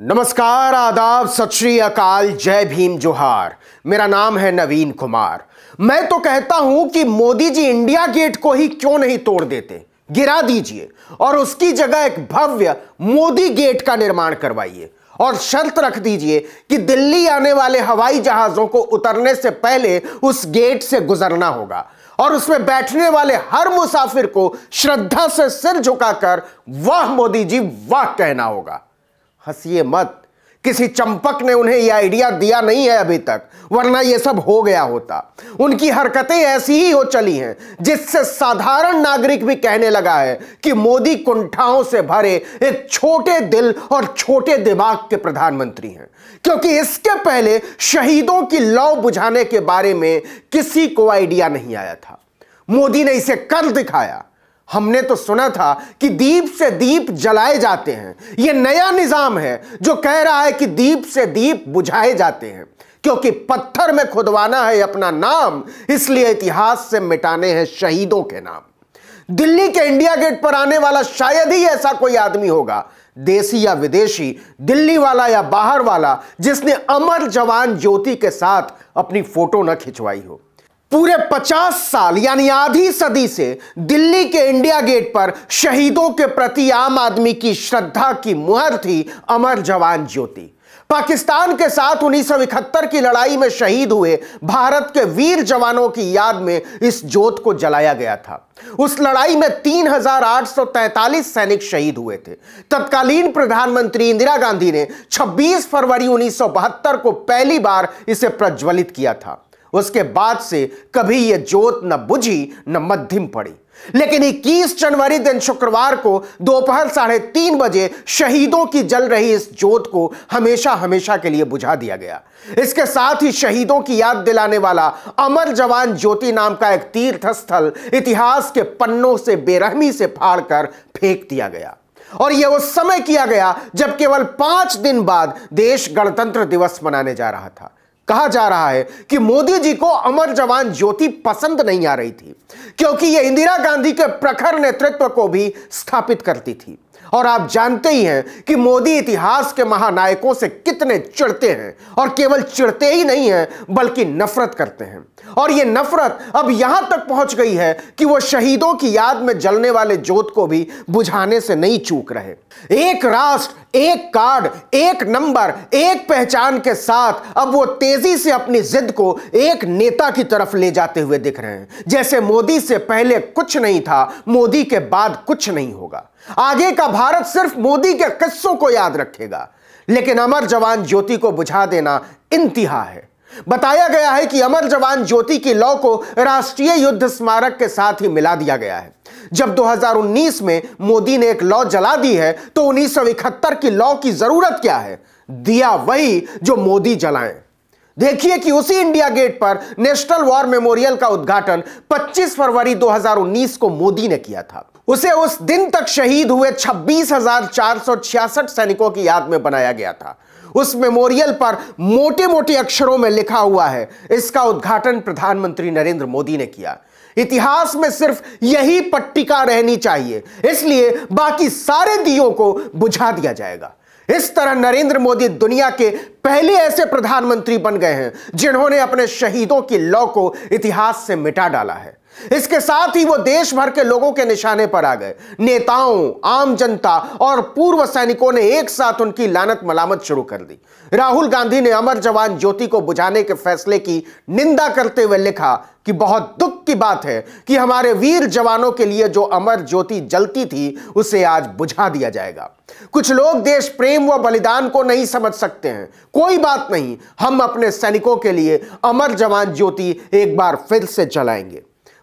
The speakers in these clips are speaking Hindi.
नमस्कार, आदाब, सत श्री अकाल, जय भीम, जोहार। मेरा नाम है नवीन कुमार। मैं तो कहता हूं कि मोदी जी इंडिया गेट को ही क्यों नहीं तोड़ देते, गिरा दीजिए और उसकी जगह एक भव्य मोदी गेट का निर्माण करवाइए और शर्त रख दीजिए कि दिल्ली आने वाले हवाई जहाजों को उतरने से पहले उस गेट से गुजरना होगा और उसमें बैठने वाले हर मुसाफिर को श्रद्धा से सिर झुकाकर वाह मोदी जी वाह कहना होगा। हंसिए मत, किसी चंपक ने उन्हें यह आइडिया दिया नहीं है अभी तक, वरना यह सब हो गया होता। उनकी हरकतें ऐसी ही हो चली हैं जिससे साधारण नागरिक भी कहने लगा है कि मोदी कुंठाओं से भरे एक छोटे दिल और छोटे दिमाग के प्रधानमंत्री हैं, क्योंकि इसके पहले शहीदों की लौ बुझाने के बारे में किसी को आइडिया नहीं आया था। मोदी ने इसे कर दिखाया। हमने तो सुना था कि दीप से दीप जलाए जाते हैं। यह नया निजाम है जो कह रहा है कि दीप से दीप बुझाए जाते हैं, क्योंकि पत्थर में खुदवाना है अपना नाम, इसलिए इतिहास से मिटाने हैं शहीदों के नाम। दिल्ली के इंडिया गेट पर आने वाला शायद ही ऐसा कोई आदमी होगा, देसी या विदेशी, दिल्ली वाला या बाहर वाला, जिसने अमर जवान ज्योति के साथ अपनी फोटो न खिंचवाई हो। पूरे 50 साल यानी आधी सदी से दिल्ली के इंडिया गेट पर शहीदों के प्रति आम आदमी की श्रद्धा की मुहर थी अमर जवान ज्योति। पाकिस्तान के साथ 1971 की लड़ाई में शहीद हुए भारत के वीर जवानों की याद में इस ज्योत को जलाया गया था। उस लड़ाई में 3843 सैनिक शहीद हुए थे। तत्कालीन प्रधानमंत्री इंदिरा गांधी ने 26 फरवरी 1972 को पहली बार इसे प्रज्वलित किया था। उसके बाद से कभी यह ज्योत न बुझी न मध्यम पड़ी, लेकिन 21 जनवरी दिन शुक्रवार को दोपहर 3:30 बजे शहीदों की जल रही इस ज्योत को हमेशा हमेशा के लिए बुझा दिया गया। इसके साथ ही शहीदों की याद दिलाने वाला अमर जवान ज्योति नाम का एक तीर्थ स्थल इतिहास के पन्नों से बेरहमी से फाड़कर फेंक दिया गया। और यह उस समय किया गया जब केवल 5 दिन बाद देश गणतंत्र दिवस मनाने जा रहा था। कहा जा रहा है कि मोदी जी को अमर जवान ज्योति पसंद नहीं आ रही थी, क्योंकि यह इंदिरा गांधी के प्रखर नेतृत्व को भी स्थापित करती थी। और आप जानते ही हैं कि मोदी इतिहास के महानायकों से कितने चिढ़ते हैं, और केवल चिढ़ते ही नहीं हैं बल्कि नफरत करते हैं। और यह नफरत अब यहां तक पहुंच गई है कि वो शहीदों की याद में जलने वाले ज्योत को भी बुझाने से नहीं चूक रहे। एक राष्ट्र, एक कार्ड, एक नंबर, एक पहचान के साथ अब वो तेजी से अपनी जिद को एक नेता की तरफ ले जाते हुए दिख रहे हैं। जैसे मोदी से पहले कुछ नहीं था, मोदी के बाद कुछ नहीं होगा। आगे का भारत सिर्फ मोदी के किस्सों को याद रखेगा, लेकिन अमर जवान ज्योति को बुझा देना इंतहा है। बताया गया है कि अमर जवान ज्योति की लौ को राष्ट्रीय युद्ध स्मारक के साथ ही मिला दिया गया है। जब 2019 में मोदी ने एक लौ जला दी है, तो 1971 की लौ की जरूरत क्या है? दिया वही जो मोदी जलाएं। देखिए कि उसी इंडिया गेट पर नेशनल वॉर मेमोरियल का उद्घाटन 25 फरवरी 2019 को मोदी ने किया था। उसे उस दिन तक शहीद हुए 26,466 सैनिकों की याद में बनाया गया था। उस मेमोरियल पर मोटे मोटे अक्षरों में लिखा हुआ है, इसका उद्घाटन प्रधानमंत्री नरेंद्र मोदी ने किया। इतिहास में सिर्फ यही पट्टिका रहनी चाहिए, इसलिए बाकी सारे दियों को बुझा दिया जाएगा। इस तरह नरेंद्र मोदी दुनिया के पहले ऐसे प्रधानमंत्री बन गए हैं जिन्होंने अपने शहीदों की लौ को इतिहास से मिटा डाला है। इसके साथ ही वो देश भर के लोगों के निशाने पर आ गए। नेताओं, आम जनता और पूर्व सैनिकों ने एक साथ उनकी लानत मलामत शुरू कर दी। राहुल गांधी ने अमर जवान ज्योति को बुझाने के फैसले की निंदा करते हुए लिखा कि बहुत दुख की बात है कि हमारे वीर जवानों के लिए जो अमर ज्योति जलती थी उसे आज बुझा दिया जाएगा। कुछ लोग देश प्रेम व बलिदान को नहीं समझ सकते हैं, कोई बात नहीं, हम अपने सैनिकों के लिए अमर जवान ज्योति एक बार फिर से जलाएंगे।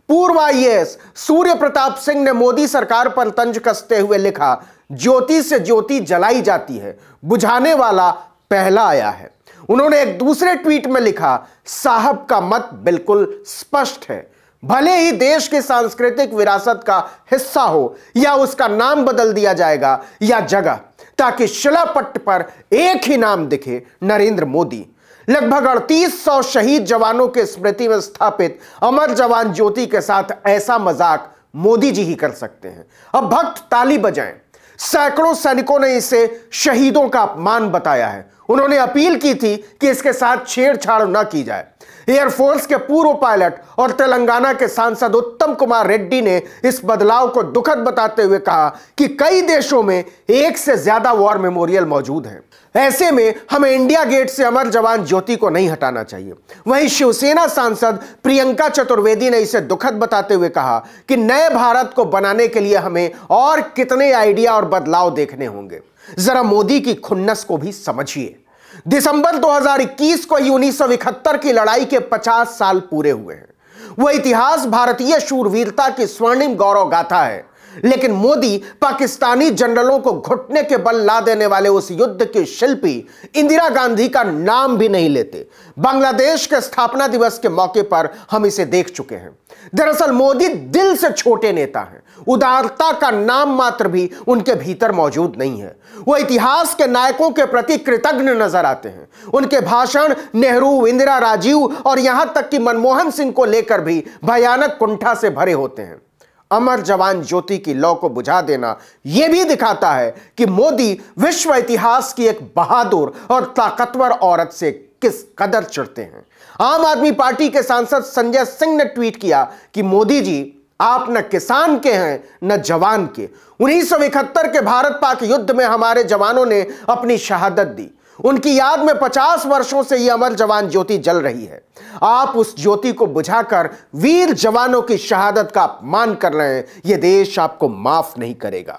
पूर्व आईएएस सूर्य प्रताप सिंह ने मोदी सरकार पर तंज कसते हुए लिखा, ज्योति से ज्योति जलाई जाती है, बुझाने वाला पहला आया है। उन्होंने एक दूसरे ट्वीट में लिखा, साहब का मत बिल्कुल स्पष्ट है, भले ही देश की सांस्कृतिक विरासत का हिस्सा हो या उसका नाम बदल दिया जाएगा या जगह, ताकि शिलापट्ट पर एक ही नाम दिखे, नरेंद्र मोदी। लगभग 3800 शहीद जवानों के स्मृति में स्थापित अमर जवान ज्योति के साथ ऐसा मजाक मोदी जी ही कर सकते हैं। अब भक्त ताली बजाएं। सैकड़ों सैनिकों ने इसे शहीदों का अपमान बताया है। उन्होंने अपील की थी कि इसके साथ छेड़छाड़ न की जाए। एयरफोर्स के पूर्व पायलट और तेलंगाना के सांसद उत्तम कुमार रेड्डी ने इस बदलाव को दुखद बताते हुए कहा कि कई देशों में एक से ज्यादा वॉर मेमोरियल मौजूद हैं। ऐसे में हमें इंडिया गेट से अमर जवान ज्योति को नहीं हटाना चाहिए। वहीं शिवसेना सांसद प्रियंका चतुर्वेदी ने इसे दुखद बताते हुए कहा कि नए भारत को बनाने के लिए हमें और कितने आइडिया और बदलाव देखने होंगे। जरा मोदी की खुन्नस को भी समझिए। दिसंबर 2021 को ही 1971 की लड़ाई के 50 साल पूरे हुए हैं। वह इतिहास भारतीय शूरवीरता की स्वर्णिम गौरव गाथा है। लेकिन मोदी पाकिस्तानी जनरलों को घुटने के बल ला देने वाले उस युद्ध की शिल्पी इंदिरा गांधी का नाम भी नहीं लेते। बांग्लादेश के स्थापना दिवस के मौके पर हम इसे देख चुके हैं। दरअसल मोदी दिल से छोटे नेता हैं। उदारता का नाम मात्र भी उनके भीतर मौजूद नहीं है। वो इतिहास के नायकों के प्रति कृतज्ञ नजर आते हैं। उनके भाषण नेहरू, इंदिरा, राजीव और यहां तक कि मनमोहन सिंह को लेकर भी भयानक कुंठा से भरे होते हैं। अमर जवान ज्योति की लौ को बुझा देना यह भी दिखाता है कि मोदी विश्व इतिहास की एक बहादुर और ताकतवर औरत से किस कदर चिढ़ते हैं। आम आदमी पार्टी के सांसद संजय सिंह ने ट्वीट किया कि मोदी जी, आप न किसान के हैं न जवान के। 1971 के भारत पाक युद्ध में हमारे जवानों ने अपनी शहादत दी। उनकी याद में 50 वर्षों से यह अमर जवान ज्योति जल रही है। आप उस ज्योति को बुझाकर वीर जवानों की शहादत का अपमान कर रहे हैं। यह देश आपको माफ नहीं करेगा।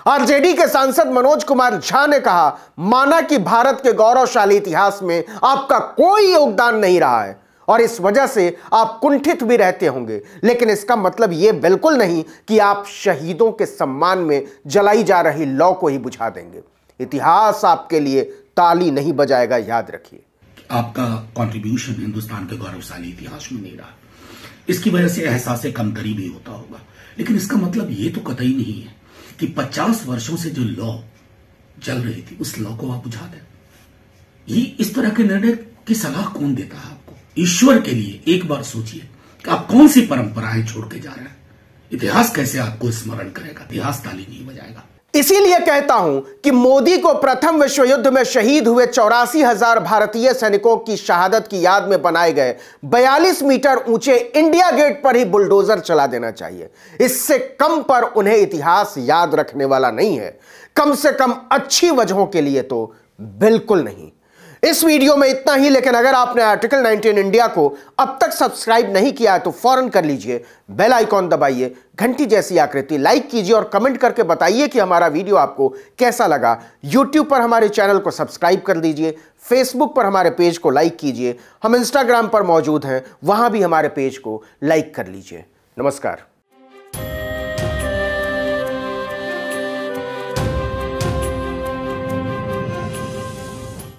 आरजेडी के सांसद मनोज कुमार झा ने कहा, माना कि भारत के गौरवशाली इतिहास में आपका कोई योगदान नहीं रहा है और इस वजह से आप कुंठित भी रहते होंगे, लेकिन इसका मतलब यह बिल्कुल नहीं कि आप शहीदों के सम्मान में जलाई जा रही लौ को ही बुझा देंगे। इतिहास आपके लिए ताली नहीं बजाएगा, याद रखिए। आपका कंट्रीब्यूशन हिंदुस्तान के गौरवशाली इतिहास में नहीं रहा। इसकी वजह से एहसास कमतरी भी होता होगा, लेकिन इसका मतलब ये तो कतई नहीं है कि 50 वर्षों से जो लौ चल रही थी उस लौ को आप बुझा दें। ये इस तरह के निर्णय की सलाह कौन देता है आपको? ईश्वर के लिए एक बार सोचिए कि आप कौन सी परंपराएं छोड़ के जा रहे हैं। इतिहास कैसे आपको स्मरण करेगा? इतिहास ताली नहीं बजाएगा। इसीलिए कहता हूं कि मोदी को प्रथम विश्व युद्ध में शहीद हुए 84,000 भारतीय सैनिकों की शहादत की याद में बनाए गए 42 मीटर ऊंचे इंडिया गेट पर ही बुलडोजर चला देना चाहिए। इससे कम पर उन्हें इतिहास याद रखने वाला नहीं है। कम से कम अच्छी वजहों के लिए तो बिल्कुल नहीं। इस वीडियो में इतना ही, लेकिन अगर आपने आर्टिकल 19 इंडिया को अब तक सब्सक्राइब नहीं किया है तो फौरन कर लीजिए। बेल आइकॉन दबाइए, घंटी जैसी आकृति लाइक कीजिए और कमेंट करके बताइए कि हमारा वीडियो आपको कैसा लगा। यूट्यूब पर हमारे चैनल को सब्सक्राइब कर दीजिए, फेसबुक पर हमारे पेज को लाइक कीजिए, हम इंस्टाग्राम पर मौजूद हैं, वहां भी हमारे पेज को लाइक कर लीजिए। नमस्कार।